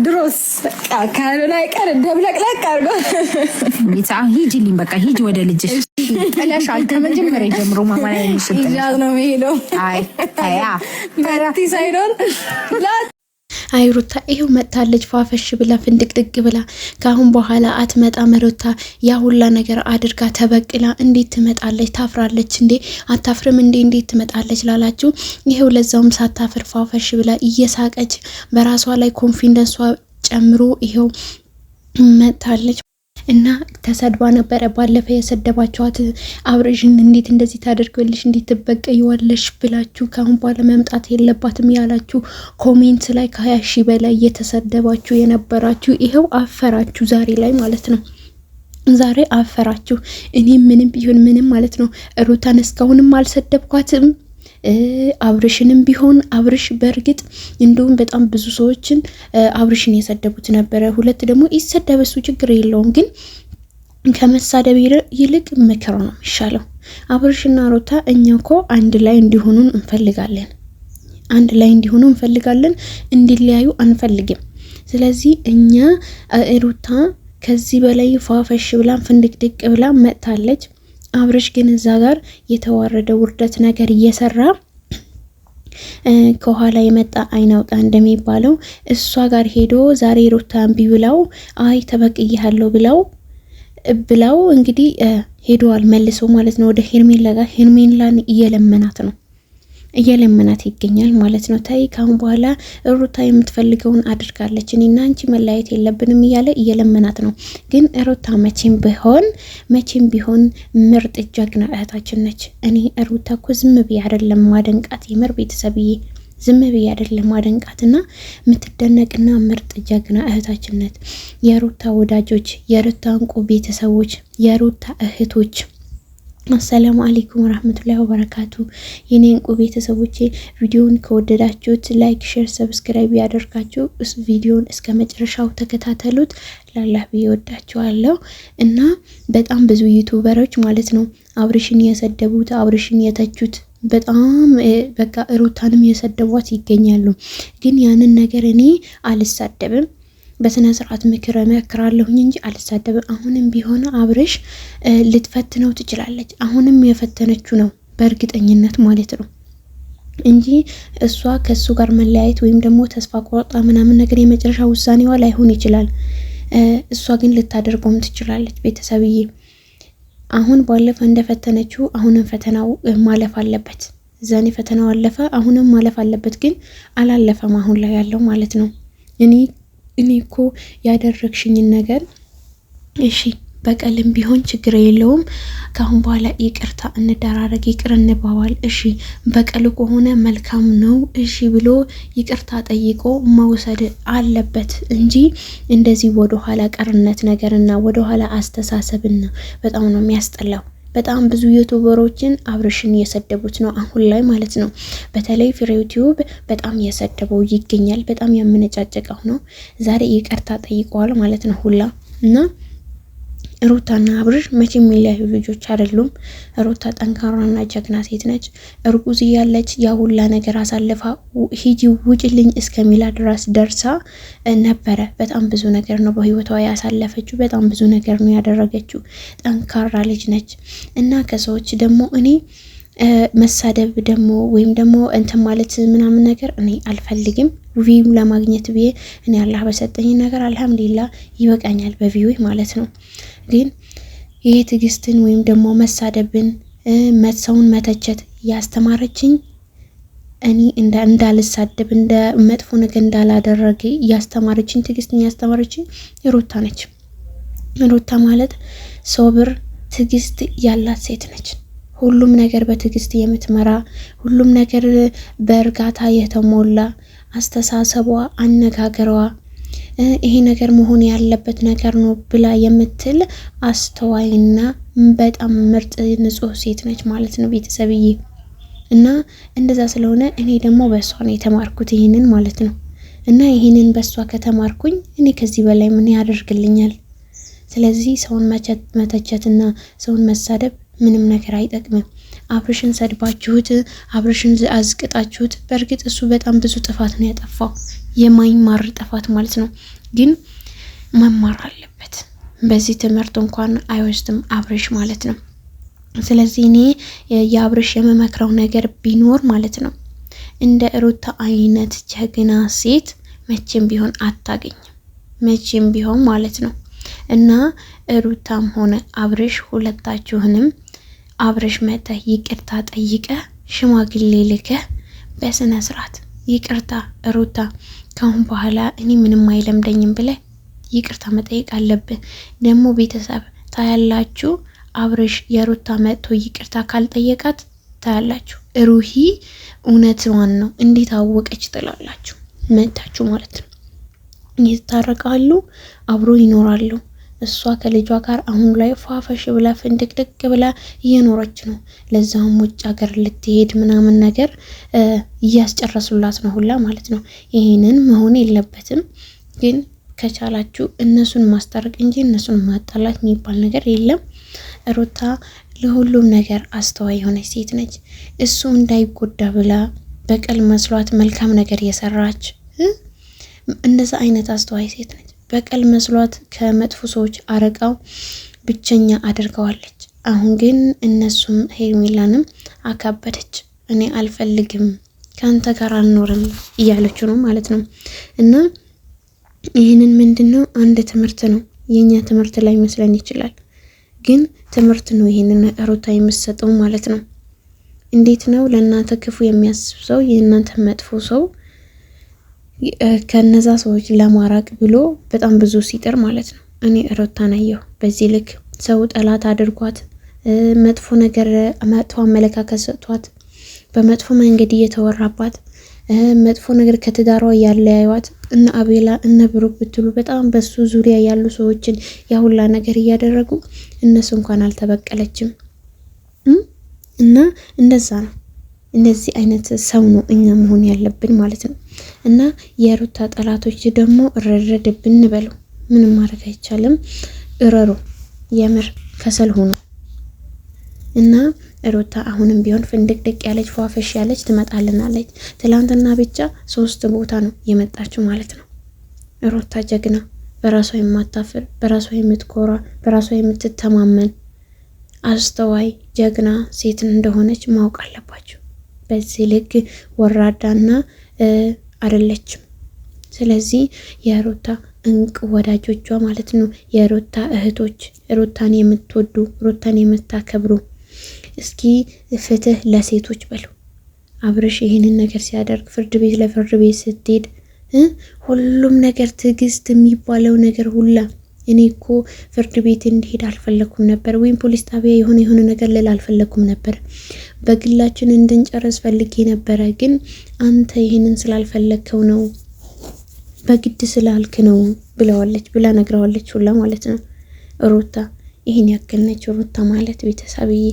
ድሮስ ካሉላይ ቀር ደብለቅለቅ አርጎ ሂጂልኝ በቃ ሂጂ ወደ ልጅሽ ጠላሻል ከመጀመሪያ ጀምሮ ማማላ ይያዝ ነው የሚሄደው። አይ ታያ በርቲ ሳይዶን አይ ሩታ ይሄው መጣለች ፋፈሽ ብላ ፍንድቅድቅ ብላ ካሁን በኋላ አትመጣም ሩታ ያ ሁላ ነገር አድርጋ ተበቅላ እንዴት ትመጣለች? ታፍራለች እንዴ? አታፍርም እንዴ? እንዴት ትመጣለች ላላችሁ ይሄው ለዛውም ሳታፍር ፋፈሽ ብላ እየሳቀች በራሷ ላይ ኮንፊደንሷ ጨምሮ ይሄው መጣለች። እና ተሰድባ ነበረ ባለፈ የሰደባችኋት አብርሽን እንዴት እንደዚህ ታደርገውልሽ እንዴት ትበቀይዋለሽ ብላችሁ ካሁን በኋላ መምጣት የለባትም ያላችሁ ኮሜንት ላይ ከ20,000 በላይ እየተሰደባችሁ የነበራችሁ ይሄው አፈራችሁ ዛሬ ላይ ማለት ነው። ዛሬ አፈራችሁ። እኔ ምንም ቢሆን ምንም ማለት ነው ሩታን እስካሁንም አልሰደብኳትም። አብርሽንም ቢሆን አብርሽ በርግጥ እንደውም በጣም ብዙ ሰዎችን አብርሽን የሰደቡት ነበረ። ሁለት ደግሞ ይሰደበሱ ችግር የለውም፣ ግን ከመሳደብ ይልቅ ምክር ነው የሚሻለው። አብርሽና ሩታ እኛኮ አንድ ላይ እንዲሆኑ እንፈልጋለን፣ አንድ ላይ እንዲሆኑ እንፈልጋለን፣ እንዲለያዩ አንፈልግም። ስለዚህ እኛ ሩታ ከዚህ በላይ ፋፈሽ ብላ ፍንድቅድቅ ብላ መጥታለች። አብርሽ ግን እዛ ጋር የተዋረደ ውርደት ነገር እየሰራ ከኋላ የመጣ አይናውጣ እንደሚባለው እሷ ጋር ሄዶ ዛሬ ሩታን ቢብላው አይ ተበቅያለሁ ብላው እንግዲህ ሄዷል መልሶ ማለት ነው ወደ ሄርሜላ ጋር። ሄርሜላን እየለመናት ይገኛል ማለት ነው። ታይ ካሁን በኋላ ሩታ የምትፈልገውን አድርጋለች፣ እኔና አንቺ መለያየት የለብንም እያለ እየለመናት ነው። ግን ሩታ መቼም ቢሆን ምርጥ ጀግና እህታችን ነች። እኔ ሩታ እኮ ዝም ብዬ አይደለም ማደንቃት፣ የምር ቤተሰብዬ ዝም ብዬ አይደለም ማደንቃትና የምትደነቅና ምርጥ ጀግና እህታችን ነች። የሩታ ወዳጆች፣ የሩታ እንቁ ቤተሰቦች፣ የሩታ እህቶች አሰላሙ አለይኩም ወራህመቱላሂ ወበረካቱ። የኔ እንቁ ቤተሰቦቼ ቪዲዮውን ከወደዳችሁት ላይክ፣ ሼር፣ ሰብስክራይብ ያደርጋችሁ ቪዲዮውን እስከ መጨረሻው ተከታተሉት። ላላህ ብዬ ወዳችኋለሁ። እና በጣም ብዙ ዩቲዩበሮች ማለት ነው አብርሽን የሰደቡት አብርሽን የተቹት በጣም በቃ ሩታንም የሰደቧት ይገኛሉ። ግን ያንን ነገር እኔ አልሳደብም፣ በስነ ስርዓት ምክር መክራለሁኝ እንጂ አልሳደብም። አሁንም ቢሆን አብርሽ ልትፈትነው ትችላለች። አሁንም የፈተነችው ነው በእርግጠኝነት ማለት ነው እንጂ እሷ ከሱ ጋር መለያየት ወይም ደግሞ ተስፋ ቆርጣ ምናምን ነገር የመጨረሻ ውሳኔዋ ላይሆን ይችላል። እሷ ግን ልታደርገውም ትችላለች። ቤተሰብዬ አሁን ባለፈ እንደፈተነችው አሁንም ፈተናው ማለፍ አለበት። ዛኔ ፈተናው አለፈ፣ አሁንም ማለፍ አለበት። ግን አላለፈም አሁን ላይ ያለው ማለት ነው። እኔ እኮ ያደረግሽኝን ነገር እሺ በቀልም ቢሆን ችግር የለውም፣ ካሁን በኋላ ይቅርታ እንደራረግ፣ ይቅር እንባባል፣ እሺ በቀል ከሆነ መልካም ነው እሺ ብሎ ይቅርታ ጠይቆ መውሰድ አለበት እንጂ እንደዚህ ወደ ኋላ ቀርነት ነገርና ወደ ኋላ አስተሳሰብና በጣም ነው የሚያስጠላው። በጣም ብዙ ዩቲዩበሮችን አብርሽን እየሰደቡት ነው አሁን ላይ ማለት ነው። በተለይ ፍሬው ዩቲዩብ በጣም እየሰደበው ይገኛል። በጣም ያመነጫጨቀው ነው። ዛሬ ይቅርታ ጠይቀዋል ማለት ነው ሁላ እና ሩታና አብርሽ መቼም የሚለያዩ ልጆች አይደሉም። ሩታ ጠንካራና ጀግና ሴት ነች። እርጉዝ እያለች ያ ሁላ ነገር አሳልፋ ሂጂ ውጭልኝ እስከሚላ ድረስ ደርሳ ነበረ። በጣም ብዙ ነገር ነው በህይወቷ ያሳለፈችው። በጣም ብዙ ነገር ነው ያደረገችው። ጠንካራ ልጅ ነች እና ከሰዎች ደግሞ እኔ መሳደብ ደግሞ ወይም ደግሞ እንትን ማለት ምናምን ነገር እኔ አልፈልግም። ቪው ለማግኘት ብዬ እኔ አላህ በሰጠኝ ነገር አልহামዱሊላህ ይበቃኛል በቪው ማለት ነው። ግን ይሄ ትዕግስትን ወይም ደግሞ መሳደብን ሰውን መተቸት ያስተማረችኝ እኔ እንዳልሳደብ እንደ መጥፎ ነገር እንዳላደረገ ያስተማረችኝ ትዕግስትን ያስተማረችኝ ሩታ ነች። ሩታ ማለት ሶብር ትዕግስት ያላት ሴት ነች። ሁሉም ነገር በትዕግስት የምትመራ ሁሉም ነገር በእርጋታ የተሞላ አስተሳሰቧ፣ አነጋገሯ ይሄ ነገር መሆን ያለበት ነገር ነው ብላ የምትል አስተዋይና በጣም ምርጥ ንጹህ ሴት ነች ማለት ነው ቤተሰብዬ። እና እንደዛ ስለሆነ እኔ ደግሞ በሷ ነው የተማርኩት ይሄንን ማለት ነው። እና ይሄንን በሷ ከተማርኩኝ እኔ ከዚህ በላይ ምን ያደርግልኛል? ስለዚህ ሰውን መተቸትና ሰውን መሳደብ ምንም ነገር አይጠቅምም። አብርሽን ሰድባችሁት፣ አብርሽን አዝቅጣችሁት። በእርግጥ እሱ በጣም ብዙ ጥፋት ነው ያጠፋው፣ የማይማር ጥፋት ማለት ነው። ግን መማር አለበት። በዚህ ትምህርት እንኳን አይወስድም አብርሽ ማለት ነው። ስለዚህ እኔ የአብርሽ የመመክረው ነገር ቢኖር ማለት ነው እንደ ሩታ አይነት ጀግና ሴት መቼም ቢሆን አታገኝም፣ መቼም ቢሆን ማለት ነው። እና ሩታም ሆነ አብርሽ ሁለታችሁንም አብርሽ መተህ ይቅርታ ጠይቀ ሽማግሌ ልከ በስነ ስርዓት ይቅርታ ሩታ ካሁን በኋላ እኔ ምንም አይለምደኝም ብለ ይቅርታ መጠየቅ አለብህ። ደግሞ ቤተሰብ ታያላችሁ፣ አብርሽ የሩታ መጥቶ ይቅርታ ካልጠየቃት ታያላችሁ። ሩሂ እውነትዋን ነው እንዴት አወቀች ትላላችሁ መታችሁ ማለት ነው። ይታረቃሉ፣ አብሮ ይኖራሉ። እሷ ከልጇ ጋር አሁን ላይ ፏፈሽ ብላ ፍንድቅድቅ ብላ እየኖረች ነው። ለዛውም ውጭ ሀገር ልትሄድ ምናምን ነገር እያስጨረሱላት ነው ሁላ ማለት ነው። ይሄንን መሆን የለበትም። ግን ከቻላችሁ እነሱን ማስታረቅ እንጂ እነሱን ማጣላት የሚባል ነገር የለም። ሩታ ለሁሉም ነገር አስተዋይ የሆነች ሴት ነች። እሱ እንዳይጎዳ ብላ በቀል መስሏት መልካም ነገር የሰራች እንደዛ አይነት አስተዋይ ሴት ነች። በቀል መስሏት ከመጥፎ ሰዎች አረቃው ብቸኛ አድርገዋለች። አሁን ግን እነሱም ሄርሜላንም አካበደች። እኔ አልፈልግም ካንተ ጋር አልኖርም እያለችው ነው ማለት ነው። እና ይህንን ምንድነው አንድ ትምህርት ነው። የኛ ትምህርት ላይ መስለን ይችላል፣ ግን ትምህርት ነው። ይህንን ሩታ የምትሰጠው ማለት ነው። እንዴት ነው ለእናንተ ክፉ የሚያስብ ሰው የእናንተ መጥፎ ሰው ከነዛ ሰዎች ለማራቅ ብሎ በጣም ብዙ ሲጥር ማለት ነው። እኔ ሩታን አየሁ በዚህ ልክ ሰው ጠላት አድርጓት፣ መጥፎ ነገር መጥፎ አመለካከት ሰጥቷት፣ በመጥፎ መንገድ እየተወራባት፣ መጥፎ ነገር ከትዳሯ ያለያዩት እነ አቤላ እነ ብሩክ ብትሉ በጣም በሱ ዙሪያ ያሉ ሰዎችን ያሁላ ነገር እያደረጉ እነሱ እንኳን አልተበቀለችም። እና እንደዛ ነው። እንደዚህ አይነት ሰው ነው እኛ መሆን ያለብን ማለት ነው። እና የሩታ ጠላቶች ደግሞ እረረድብን በሉ፣ ምንም ማድረግ አይቻልም። እረሩ፣ የምር ከሰል ሆኖ እና ሩታ አሁንም ቢሆን ፍንድቅድቅ ያለች ፏፈሽ ያለች ትመጣልናለች። ትላንትና ብቻ 3 ቦታ ነው የመጣችው ማለት ነው። ሩታ ጀግና፣ በራሷ የማታፍር፣ በራሷ የምትኮራ፣ በራሷ የምትተማመን አስተዋይ ጀግና ሴት እንደሆነች ማወቅ አለባችሁ። በዚህ ልክ ወራዳና አይደለችም። ስለዚህ የሩታ እንቅ ወዳጆቿ ማለት ነው፣ የሩታ እህቶች፣ ሩታን የምትወዱ ሩታን የምታከብሩ እስኪ ፍትህ ለሴቶች በሉ። አብርሽ ይሄንን ነገር ሲያደርግ ፍርድ ቤት ለፍርድ ቤት ስትሄድ ሁሉም ነገር ትዕግስት የሚባለው ነገር ሁላ እኔ እኮ ፍርድ ቤት እንዲሄድ አልፈለኩም ነበር፣ ወይም ፖሊስ ጣቢያ የሆነ ነገር ልል አልፈለኩም ነበር፣ በግላችን እንድንጨርስ ፈልጌ ነበረ፣ ግን አንተ ይሄንን ስላልፈለከው ነው፣ በግድ ስላልክ ነው ብላ ነግረዋለች ሁላ ማለት ነው። ሩታ ይሄን ያክል ነች ሩታ ማለት ቤተሰብዬ።